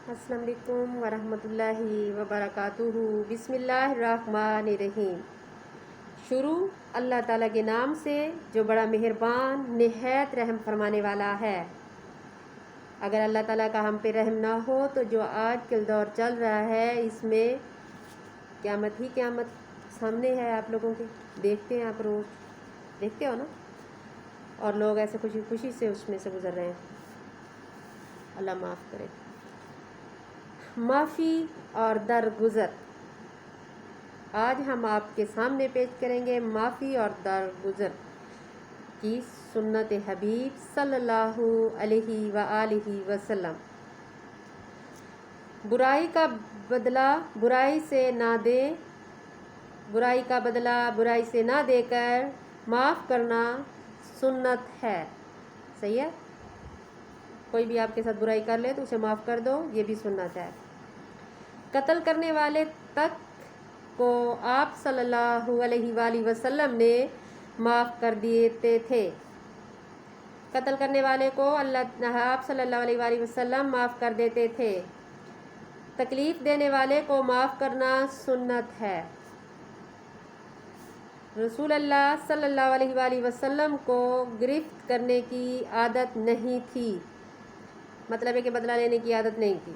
السلام علیکم ورحمۃ اللہ وبرکاتہ۔ بسم اللہ الرحمن الرحیم۔ شروع اللہ تعالیٰ کے نام سے جو بڑا مہربان نہایت رحم فرمانے والا ہے۔ اگر اللہ تعالیٰ کا ہم پہ رحم نہ ہو تو جو آج کل دور چل رہا ہے اس میں قیامت ہی قیامت سامنے ہے۔ آپ لوگوں کے دیکھتے ہیں، آپ روز دیکھتے ہو نا، اور لوگ ایسے خوشی خوشی سے اس میں سے گزر رہے ہیں۔ اللہ معاف کرے۔ معافی اور درگزر آج ہم آپ کے سامنے پیش کریں گے معافی اور درگزر کی سنت حبیب صلی اللہ علیہ وآلہ وسلم۔ برائی کا بدلہ برائی سے نہ دے، برائی کا بدلہ برائی سے نہ دے کر معاف کرنا سنت ہے۔ صحیح ہے؟ کوئی بھی آپ کے ساتھ برائی کر لے تو اسے معاف کر دو، یہ بھی سنت ہے۔ قتل کرنے والے تک کو آپ صلی اللہ علیہ وآلہ وسلم نے معاف کر دیتے تھے۔ قتل کرنے والے کو آپ صلی اللہ علیہ وآلہ وسلم معاف کر دیتے تھے۔ تکلیف دینے والے کو معاف کرنا سنت ہے۔ رسول اللہ صلی اللہ علیہ وآلہ وسلم کو گرفت کرنے کی عادت نہیں تھی، مطلب ہے کہ بدلہ لینے کی عادت نہیں تھی،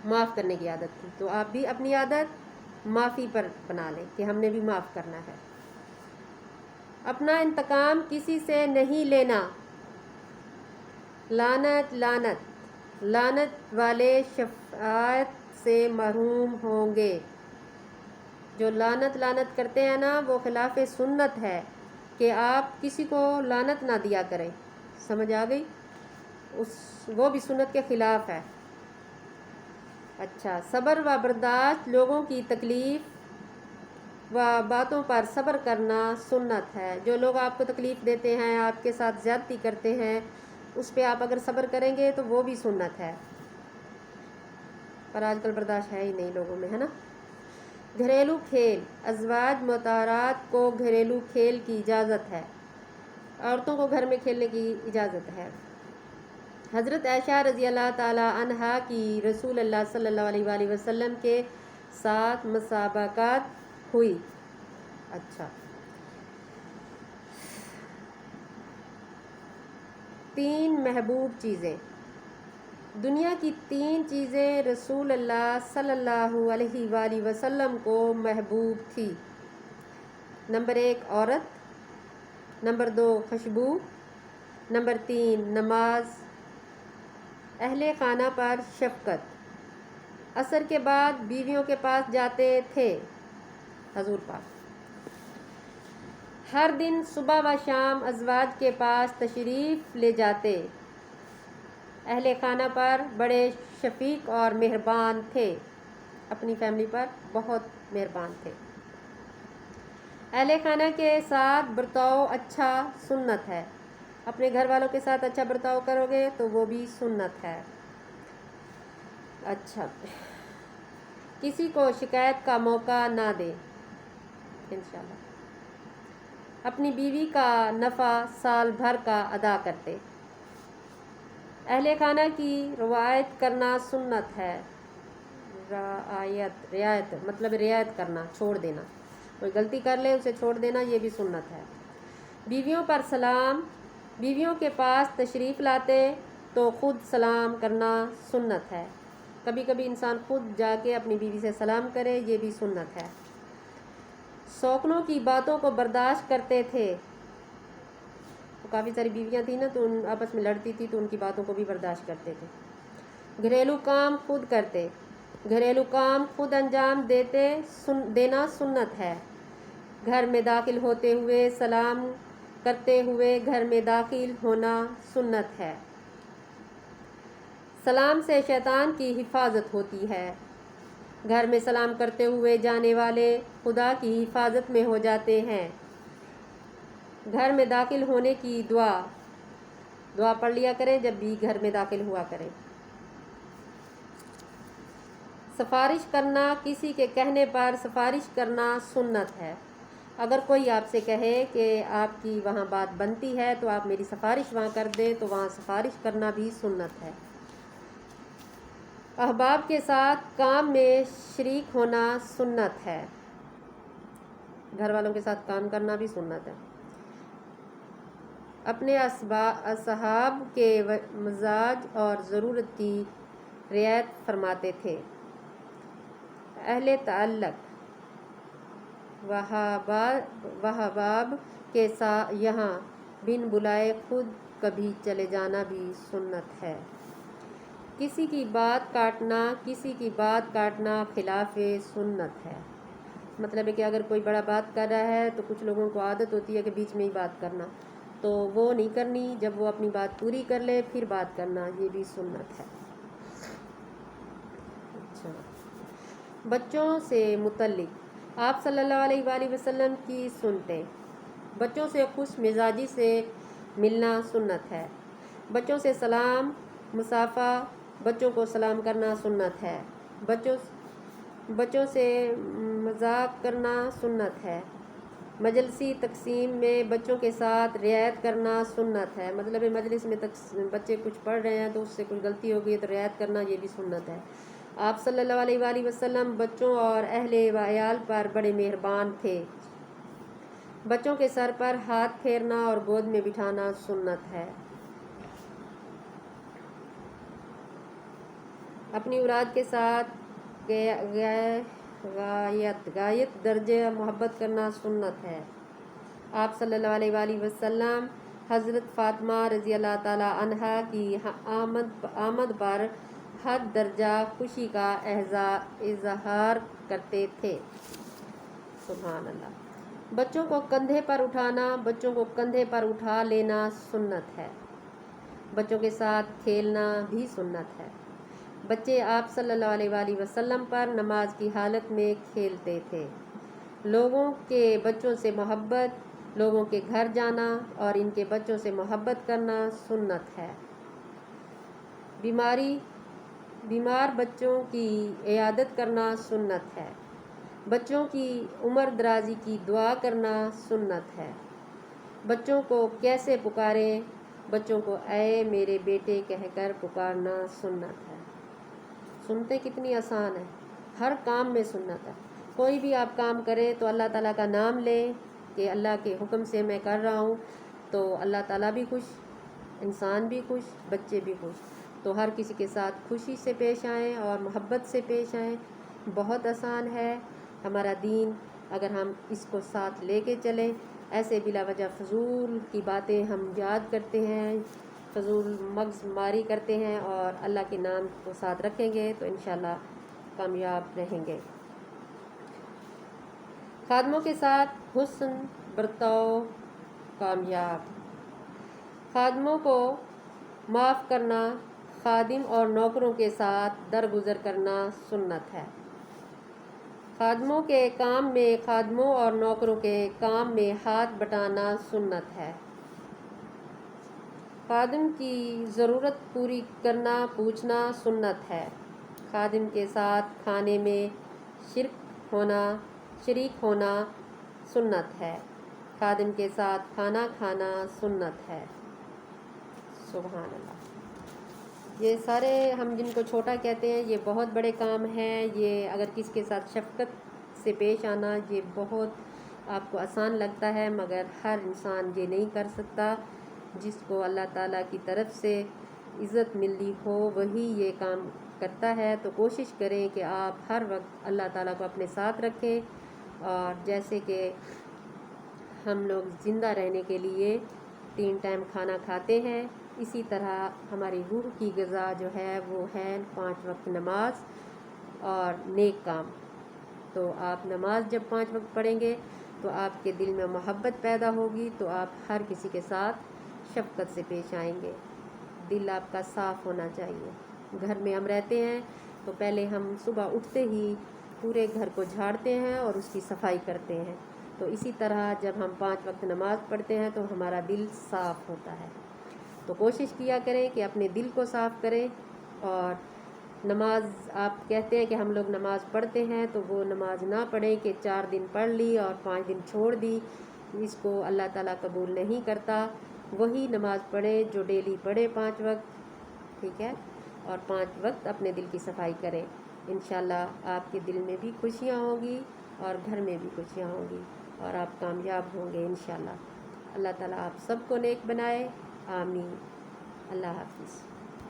معاف کرنے کی عادت تھی۔ تو آپ بھی اپنی عادت معافی پر بنا لیں کہ ہم نے بھی معاف کرنا ہے۔ اپنا انتقام کسی سے نہیں لینا۔ لعنت لعنت لعنت والے شفاعت سے محروم ہوں گے۔ جو لعنت کرتے ہیں نا، وہ خلاف سنت ہے کہ آپ کسی کو لعنت نہ دیا کریں۔ سمجھ آ گئی؟ وہ بھی سنت کے خلاف ہے۔ اچھا، صبر و برداشت لوگوں کی تکلیف و باتوں پر صبر کرنا سنت ہے۔ جو لوگ آپ کو تکلیف دیتے ہیں، آپ کے ساتھ زیادتی کرتے ہیں، اس پہ آپ اگر صبر کریں گے تو وہ بھی سنت ہے، پر آج کل برداشت ہے ہی نہیں لوگوں میں، ہے نا۔ گھریلو کھیل ازواج مطہرات کو گھریلو کھیل کی اجازت ہے، عورتوں کو گھر میں کھیلنے کی اجازت ہے۔ حضرت عائشہ رضی اللہ تعالی عنہا کی رسول اللہ صلی اللہ علیہ وآلہ وسلم کے ساتھ مسابقات ہوئی۔ اچھا، 3 محبوب چیزیں۔ دنیا کی 3 چیزیں رسول اللہ صلی اللہ علیہ وآلہ وسلم کو محبوب تھی۔ نمبر 1 عورت، نمبر 2 خوشبو، نمبر 3 نماز، اہل خانہ پر شفقت۔ عصر کے بعد بیویوں کے پاس جاتے تھے حضور پاک۔ ہر دن صبح و شام ازواج کے پاس تشریف لے جاتے۔ اہل خانہ پر بڑے شفیق اور مہربان تھے، اپنی فیملی پر بہت مہربان تھے۔ اہل خانہ کے ساتھ برتاؤ اچھا سنت ہے۔ اپنے گھر والوں کے ساتھ اچھا برتاؤ کرو گے تو وہ بھی سنت ہے۔ اچھا، کسی کو شکایت کا موقع نہ دے، انشاءاللہ۔ اپنی بیوی کا نفع سال بھر کا ادا کرتے۔ اہل خانہ کی رعایت کرنا سنت ہے۔ رعایت مطلب رعایت کرنا، چھوڑ دینا، کوئی غلطی کر لے اسے چھوڑ دینا، یہ بھی سنت ہے۔ بیویوں پر سلام، بیویوں کے پاس تشریف لاتے تو خود سلام کرنا سنت ہے۔ کبھی کبھی انسان خود جا کے اپنی بیوی سے سلام کرے، یہ بھی سنت ہے۔ سوکنوں کی باتوں کو برداشت کرتے تھے۔ کافی ساری بیویاں تھیں نا، تو ان آپس میں لڑتی تھی تو ان کی باتوں کو بھی برداشت کرتے تھے۔ گھریلو کام خود کرتے، گھریلو کام خود انجام دینا سنت ہے۔ گھر میں داخل ہوتے ہوئے سلام کرتے ہوئے گھر میں داخل ہونا سنت ہے۔ سلام سے شیطان کی حفاظت ہوتی ہے۔ گھر میں سلام کرتے ہوئے جانے والے خدا کی حفاظت میں ہو جاتے ہیں۔ گھر میں داخل ہونے کی دعا پڑھ لیا کریں جب بھی گھر میں داخل ہوا کریں۔ سفارش کرنا، کسی کے کہنے پر سفارش کرنا سنت ہے۔ اگر کوئی آپ سے کہے کہ آپ کی وہاں بات بنتی ہے تو آپ میری سفارش وہاں کر دیں، تو وہاں سفارش کرنا بھی سنت ہے۔ احباب کے ساتھ کام میں شریک ہونا سنت ہے، گھر والوں کے ساتھ کام کرنا بھی سنت ہے۔ اپنے اصحاب کے مزاج اور ضرورت کی رعایت فرماتے تھے۔ اہل تعلق وحباب کے ساتھ یہاں بن بلائے خود کبھی چلے جانا بھی سنت ہے۔ کسی کی بات کاٹنا خلاف سنت ہے۔ مطلب ہے کہ اگر کوئی بڑا بات کر رہا ہے تو کچھ لوگوں کو عادت ہوتی ہے کہ بیچ میں ہی بات کرنا، تو وہ نہیں کرنی، جب وہ اپنی بات پوری کر لے پھر بات کرنا، یہ بھی سنت ہے۔ اچھا، بچوں سے متعلق آپ صلی اللہ علیہ وآلہ وسلم کی سنتیں۔ بچوں سے خوش مزاجی سے ملنا سنت ہے۔ بچوں سے سلام مصافحہ، بچوں کو سلام کرنا سنت ہے۔ بچوں سے مذاق کرنا سنت ہے۔ مجلسی تقسیم میں بچوں کے ساتھ رعایت کرنا سنت ہے۔ مطلب مجلس میں بچے کچھ پڑھ رہے ہیں تو اس سے کچھ غلطی ہو گئی تو رعایت کرنا، یہ بھی سنت ہے۔ آپ صلی اللہ علیہ وآلہ وسلم بچوں اور اہل و عیال پر بڑے مہربان تھے۔ بچوں کے سر پر ہاتھ پھیرنا اور گود میں بٹھانا سنت ہے۔ اپنی اولاد کے ساتھ غایت درجہ محبت کرنا سنت ہے۔ آپ صلی اللہ علیہ وآلہ وسلم حضرت فاطمہ رضی اللہ تعالی عنہا کی آمد پر حد درجہ خوشی کا اظہار کرتے تھے۔ سبحان اللہ۔ بچوں کو کندھے پر اٹھانا، بچوں کو کندھے پر اٹھا لینا سنت ہے۔ بچوں کے ساتھ کھیلنا بھی سنت ہے۔ بچے آپ صلی اللہ علیہ وآلہ وسلم پر نماز کی حالت میں کھیلتے تھے۔ لوگوں کے بچوں سے محبت، لوگوں کے گھر جانا اور ان کے بچوں سے محبت کرنا سنت ہے۔ بیمار بچوں کی عیادت کرنا سنت ہے۔ بچوں کی عمر درازی کی دعا کرنا سنت ہے۔ بچوں کو کیسے پکاریں؟ بچوں کو اے میرے بیٹے کہہ کر پکارنا سنت ہے۔ سنتے کتنی آسان ہے، ہر کام میں سنت ہے۔ کوئی بھی آپ کام کریں تو اللہ تعالیٰ کا نام لیں کہ اللہ کے حکم سے میں کر رہا ہوں، تو اللہ تعالیٰ بھی خوش، انسان بھی خوش، بچے بھی خوش۔ تو ہر کسی کے ساتھ خوشی سے پیش آئیں اور محبت سے پیش آئیں۔ بہت آسان ہے ہمارا دین، اگر ہم اس کو ساتھ لے کے چلیں۔ ایسے بلا وجہ فضول کی باتیں ہم یاد کرتے ہیں، فضول مغز ماری کرتے ہیں، اور اللہ کے نام کو ساتھ رکھیں گے تو انشاءاللہ کامیاب رہیں گے۔ خادموں کے ساتھ حسن برتاؤ کامیاب۔ خادموں کو معاف کرنا، خادم اور نوکروں کے ساتھ درگزر کرنا سنت ہے۔ خادموں کے کام میں خادموں اور نوکروں کے کام میں ہاتھ بٹانا سنت ہے۔ خادم کی ضرورت پوری کرنا پوچھنا سنت ہے۔ خادم کے ساتھ کھانے میں شریک ہونا سنت ہے۔ خادم کے ساتھ کھانا کھانا سنت ہے۔ سبحان اللہ۔ یہ سارے ہم جن کو چھوٹا کہتے ہیں یہ بہت بڑے کام ہیں۔ یہ اگر کسی کے ساتھ شفقت سے پیش آنا یہ بہت آپ کو آسان لگتا ہے، مگر ہر انسان یہ نہیں کر سکتا۔ جس کو اللہ تعالیٰ کی طرف سے عزت ملی ہو وہی یہ کام کرتا ہے۔ تو کوشش کریں کہ آپ ہر وقت اللہ تعالیٰ کو اپنے ساتھ رکھیں، اور جیسے کہ ہم لوگ زندہ رہنے کے لیے 3 ٹائم کھانا کھاتے ہیں، اسی طرح ہماری روح کی غذا جو ہے وہ ہے 5 وقت نماز اور نیک کام۔ تو آپ نماز جب 5 وقت پڑھیں گے تو آپ کے دل میں محبت پیدا ہوگی، تو آپ ہر کسی کے ساتھ شفقت سے پیش آئیں گے۔ دل آپ کا صاف ہونا چاہیے۔ گھر میں ہم رہتے ہیں تو پہلے ہم صبح اٹھتے ہی پورے گھر کو جھاڑتے ہیں اور اس کی صفائی کرتے ہیں، تو اسی طرح جب ہم 5 وقت نماز پڑھتے ہیں تو ہمارا دل صاف ہوتا ہے۔ تو کوشش کیا کریں کہ اپنے دل کو صاف کریں، اور نماز آپ کہتے ہیں کہ ہم لوگ نماز پڑھتے ہیں تو وہ نماز نہ پڑھیں کہ 4 دن پڑھ لی اور 5 دن چھوڑ دی، اس کو اللہ تعالیٰ قبول نہیں کرتا۔ وہی نماز پڑھیں جو ڈیلی پڑھے 5 وقت، ٹھیک ہے۔ اور 5 وقت اپنے دل کی صفائی کریں. انشاءاللہ آپ کے دل میں بھی خوشیاں ہوں گی اور گھر میں بھی خوشیاں ہوں گی اور آپ کامیاب ہوں گے انشاءاللہ. اللہ تعالیٰ آپ سب کو نیک بنائے. آمین. اللہ حافظ.